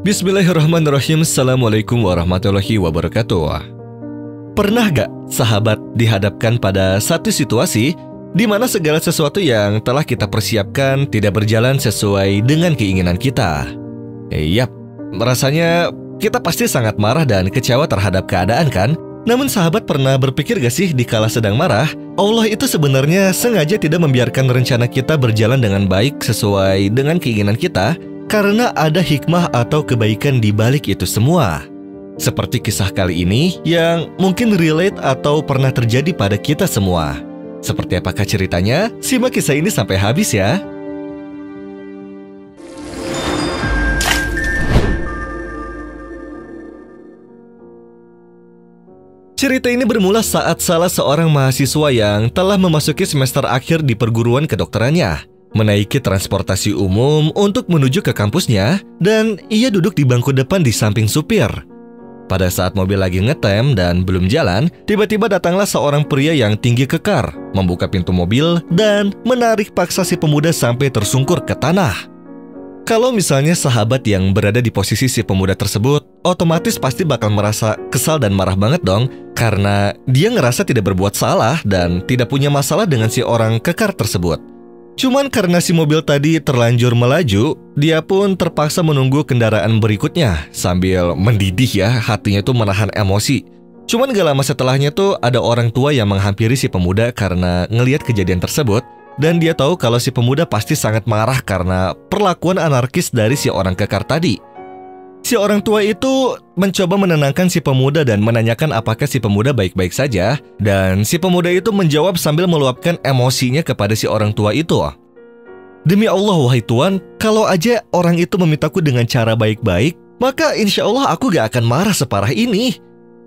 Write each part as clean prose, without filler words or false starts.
Bismillahirrahmanirrahim. Assalamualaikum warahmatullahi wabarakatuh. Pernah gak sahabat dihadapkan pada satu situasi di mana segala sesuatu yang telah kita persiapkan tidak berjalan sesuai dengan keinginan kita? Yap, rasanya kita pasti sangat marah dan kecewa terhadap keadaan kan? Namun sahabat pernah berpikir gak sih dikala sedang marah, Allah itu sebenarnya sengaja tidak membiarkan rencana kita berjalan dengan baik sesuai dengan keinginan kita, karena ada hikmah atau kebaikan di balik itu semua. Seperti kisah kali ini yang mungkin relate atau pernah terjadi pada kita semua. Seperti apakah ceritanya? Simak kisah ini sampai habis ya. Cerita ini bermula saat salah seorang mahasiswa yang telah memasuki semester akhir di perguruan kedokterannya menaiki transportasi umum untuk menuju ke kampusnya, dan ia duduk di bangku depan di samping supir. Pada saat mobil lagi ngetem dan belum jalan, tiba-tiba datanglah seorang pria yang tinggi kekar, membuka pintu mobil dan menarik paksa si pemuda sampai tersungkur ke tanah. Kalau misalnya sahabat yang berada di posisi si pemuda tersebut, otomatis pasti bakal merasa kesal dan marah banget dong, karena dia ngerasa tidak berbuat salah dan tidak punya masalah dengan si orang kekar tersebut. Cuman karena si mobil tadi terlanjur melaju, dia pun terpaksa menunggu kendaraan berikutnya sambil mendidih ya, hatinya tuh menahan emosi. Cuman gak lama setelahnya tuh ada orang tua yang menghampiri si pemuda karena ngelihat kejadian tersebut, dan dia tahu kalau si pemuda pasti sangat marah karena perlakuan anarkis dari si orang kekar tadi. Si orang tua itu mencoba menenangkan si pemuda dan menanyakan apakah si pemuda baik-baik saja, dan si pemuda itu menjawab sambil meluapkan emosinya kepada si orang tua itu. Demi Allah, wahai Tuan, kalau aja orang itu memintaku dengan cara baik-baik, maka insya Allah aku gak akan marah separah ini.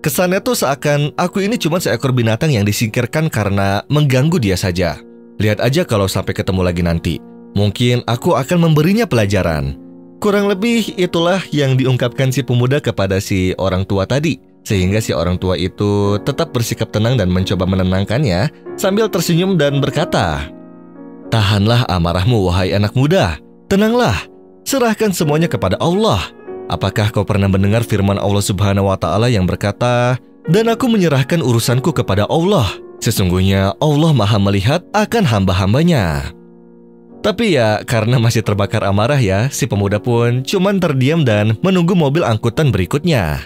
Kesannya tuh seakan aku ini cuma seekor binatang yang disingkirkan karena mengganggu dia saja. Lihat aja kalau sampai ketemu lagi nanti, mungkin aku akan memberinya pelajaran. Kurang lebih itulah yang diungkapkan si pemuda kepada si orang tua tadi, sehingga si orang tua itu tetap bersikap tenang dan mencoba menenangkannya sambil tersenyum dan berkata, "Tahanlah amarahmu wahai anak muda, tenanglah, serahkan semuanya kepada Allah. Apakah kau pernah mendengar firman Allah Subhanahu wa Ta'ala yang berkata, 'Dan aku menyerahkan urusanku kepada Allah, sesungguhnya Allah Maha melihat akan hamba-hambanya.'" Tapi ya, karena masih terbakar amarah ya, si pemuda pun cuman terdiam dan menunggu mobil angkutan berikutnya.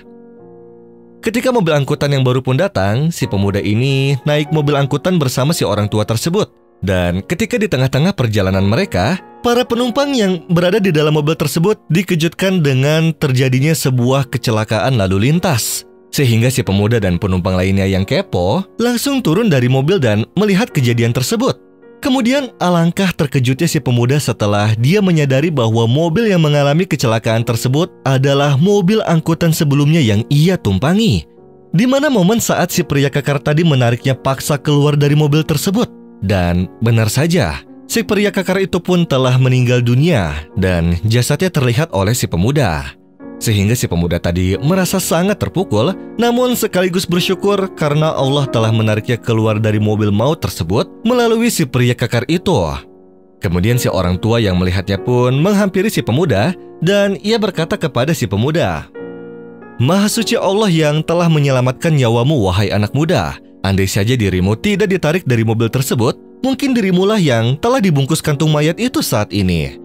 Ketika mobil angkutan yang baru pun datang, si pemuda ini naik mobil angkutan bersama si orang tua tersebut. Dan ketika di tengah-tengah perjalanan mereka, para penumpang yang berada di dalam mobil tersebut dikejutkan dengan terjadinya sebuah kecelakaan lalu lintas. Sehingga si pemuda dan penumpang lainnya yang kepo langsung turun dari mobil dan melihat kejadian tersebut. Kemudian alangkah terkejutnya si pemuda setelah dia menyadari bahwa mobil yang mengalami kecelakaan tersebut adalah mobil angkutan sebelumnya yang ia tumpangi. Di mana momen saat si pria kekar tadi menariknya paksa keluar dari mobil tersebut. Dan benar saja, si pria kekar itu pun telah meninggal dunia dan jasadnya terlihat oleh si pemuda. Sehingga si pemuda tadi merasa sangat terpukul, namun sekaligus bersyukur karena Allah telah menariknya keluar dari mobil maut tersebut melalui si pria kekar itu. Kemudian si orang tua yang melihatnya pun menghampiri si pemuda dan ia berkata kepada si pemuda, "Maha suci Allah yang telah menyelamatkan nyawamu wahai anak muda. Andai saja dirimu tidak ditarik dari mobil tersebut, mungkin dirimulah yang telah dibungkus kantung mayat itu saat ini.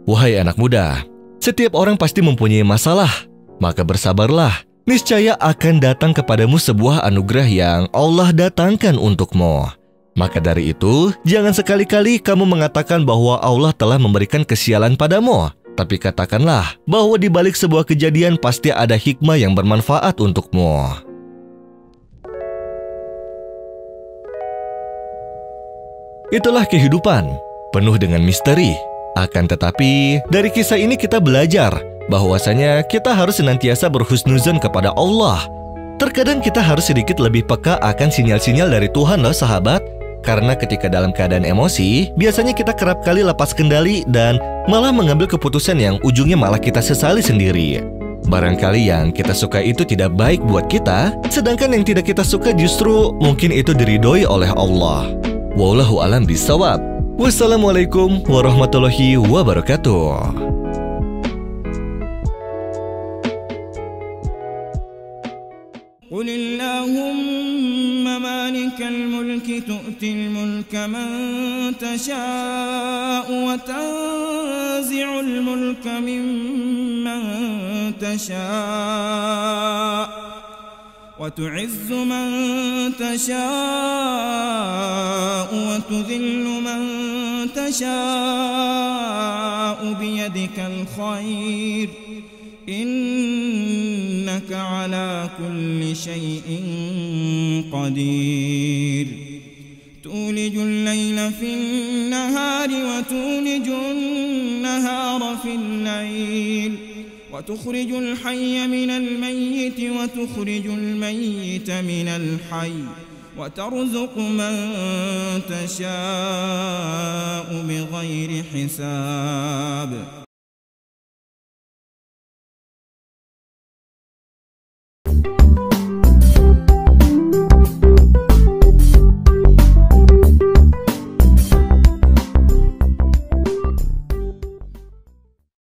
Wahai anak muda, setiap orang pasti mempunyai masalah, maka bersabarlah. Niscaya akan datang kepadamu sebuah anugerah yang Allah datangkan untukmu. Maka dari itu, jangan sekali-kali kamu mengatakan bahwa Allah telah memberikan kesialan padamu. Tapi katakanlah bahwa di balik sebuah kejadian pasti ada hikmah yang bermanfaat untukmu." Itulah kehidupan, penuh dengan misteri. Akan tetapi, dari kisah ini kita belajar bahwasanya kita harus senantiasa berhusnuzon kepada Allah. Terkadang kita harus sedikit lebih peka akan sinyal-sinyal dari Tuhan loh sahabat. Karena ketika dalam keadaan emosi, biasanya kita kerap kali lepas kendali dan malah mengambil keputusan yang ujungnya malah kita sesali sendiri. Barangkali yang kita suka itu tidak baik buat kita, sedangkan yang tidak kita suka justru mungkin itu diridhoi oleh Allah. Wallahu a'lam bishawab. Wassalamualaikum warahmatullahi wabarakatuh. قل اللهم مالك الملك تؤتي الملك من تشاء وتنزع الملك ممن تشاء وتعز من تشاء وتذل من تشاء بيدك الخير إنك على كل شيء قدير تولج الليل في النهار وتولج النهار في الليل وتخرج الحي من الميت وتخرج الميت من الحي وترزق من تشاء بغير حساب